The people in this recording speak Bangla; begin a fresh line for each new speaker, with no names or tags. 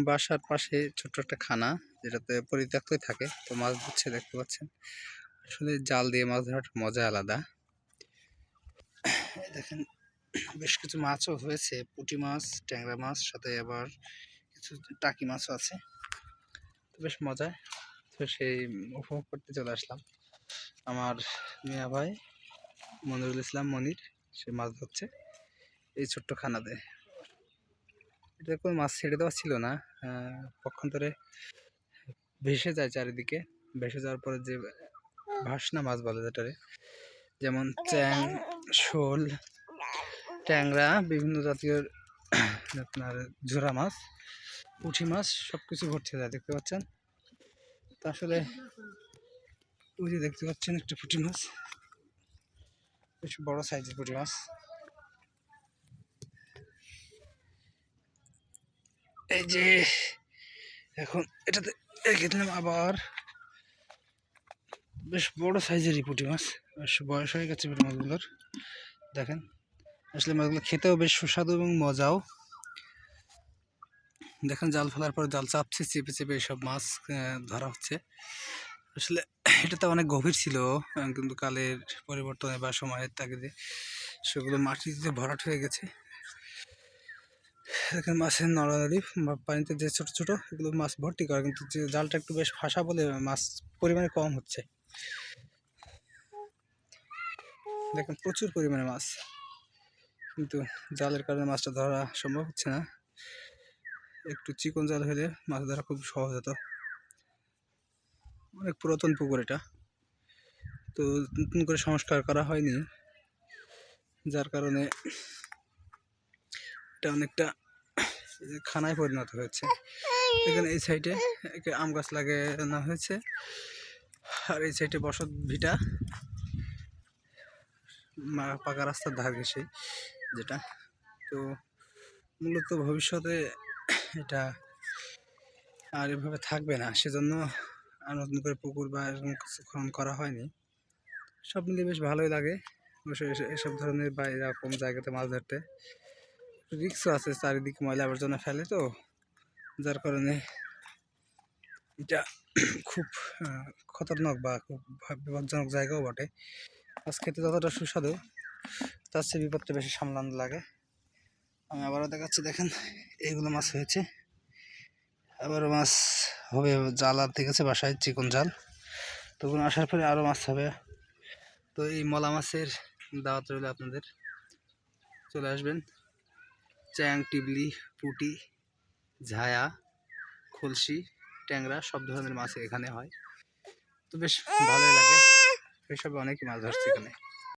বাসার পাশে ছোট্ট একটা খানা, যেটাতে পরিত্যক্তই থাকে। তো মাছ ধরছে, দেখতে পাচ্ছেন। আসলে জাল দিয়ে মাছ ধরার মজা আলাদা। এই দেখেন, বেশ কিছু মাছও হয়েছে, পুঁটি মাছ, ট্যাংরা মাছ, সাথে আবার কিছু টাকি মাছও আছে। তো বেশ মজা। তো সেই উপভোগ করতে চলে আসলাম। আমার মিয়া ভাই মনিরুল ইসলাম মনির, সে মাছ ধরছে এই ছোট্ট খানাতে। এটা কোনো মাছ ছেড়ে দেওয়া ছিল না, পক্ষান্তরে ভেসে যায় চারিদিকে। ভেসে যাওয়ার পরে যে ভাসনা মাছ বলে যেটারে, যেমন চ্যাং, শোল, ট্যাংরা, বিভিন্ন জাতীয় আপনার ঝোরা মাছ, পুঁটি মাছ, সবকিছু ভর্তি যায়, দেখতে পাচ্ছেন। তো আসলে ওই যে দেখতে পাচ্ছেন একটা পুঁটি মাছ, বেশ বড় সাইজের পুঁটি মাছ। এই যে এখন এটাতে রেখে দিলাম, আবার বেশ বড় সাইজেরই পুঁটি মাছ, বেশ বয়স হয়ে গেছে পুঁটি মাছগুলোর। দেখেন, আসলে মাছগুলো খেতেও বেশ সুস্বাদু এবং মজাও। দেখেন, জাল ফেলার পর জাল চাপছে, চেপে চেপে এইসব মাছ ধরা হচ্ছে। আসলে এটা তো অনেক গভীর ছিল, কিন্তু কালের পরিবর্তনে বা সময়ের তাগিদে সেগুলো মাটিতে ভরাট হয়ে গেছে। দেখেন মাছের নড়ানড়ি, পানিতে যে ছোট ছোট এগুলো মাছ ভর্তি করে, কিন্তু যে জালটা একটু বেশ ফাঁসা বলে মাছ পরিমাণে কম হচ্ছে। দেখেন প্রচুর পরিমাণে মাছ, কিন্তু জালের কারণে মাছটা ধরা সম্ভব হচ্ছে না। একটু চিকন জাল হলে মাছ ধরা খুব সহজ হতো। অনেক পুরাতন পুকুর এটা, তো নতুন করে সংস্কার করা হয়নি, যার কারণে এটা অনেকটা খানায় পরিণত হয়েছে। এখানে এই সাইডে আম গাছ লাগানো হয়েছে, আর এই সাইডে বসত ভিটা, পাকা রাস্তার ধার ঘেঁষে যেটা। তো মূলত ভবিষ্যতে এটা আর এভাবে থাকবে না, সেজন্য আর নতুন করে পুকুর বা এরকম কিছু খনন করা হয়নি। সব মিলিয়ে বেশ ভালোই লাগে এসব ধরনের বা এরকম জায়গাতে মাছ ধরতে। রিস্কও আছে, চারিদিকে ময়লা আবর্জনা ফেলে, তো যার কারণে এটা খুব খতরনাক বা খুব বিপজ্জনক জায়গাও বটে। মাছ খেতে যতটা সুস্বাদু, তার চেয়ে বিপদটা বেশি সামলানো লাগে। আমি আবারও দেখাচ্ছি, দেখেন এইগুলো মাছ হয়েছে, আবারও মাছ হবে। জাল আর দেখেছে বাসায়, চিকন জাল, তখন আসার পরে আরও মাছ হবে। তো এই মলা মাছের দাওয়াত রইল আপনাদের, চলে আসবেন। চ্যাং, টিবলি, পুঁটি, ঝায়া, খুলশি, ট্যাংরা, সব ধরনের মাছ এখানে হয়। তো বেশ ভালোই লাগে, এসবে অনেকই মাছ ধরছে এখানে।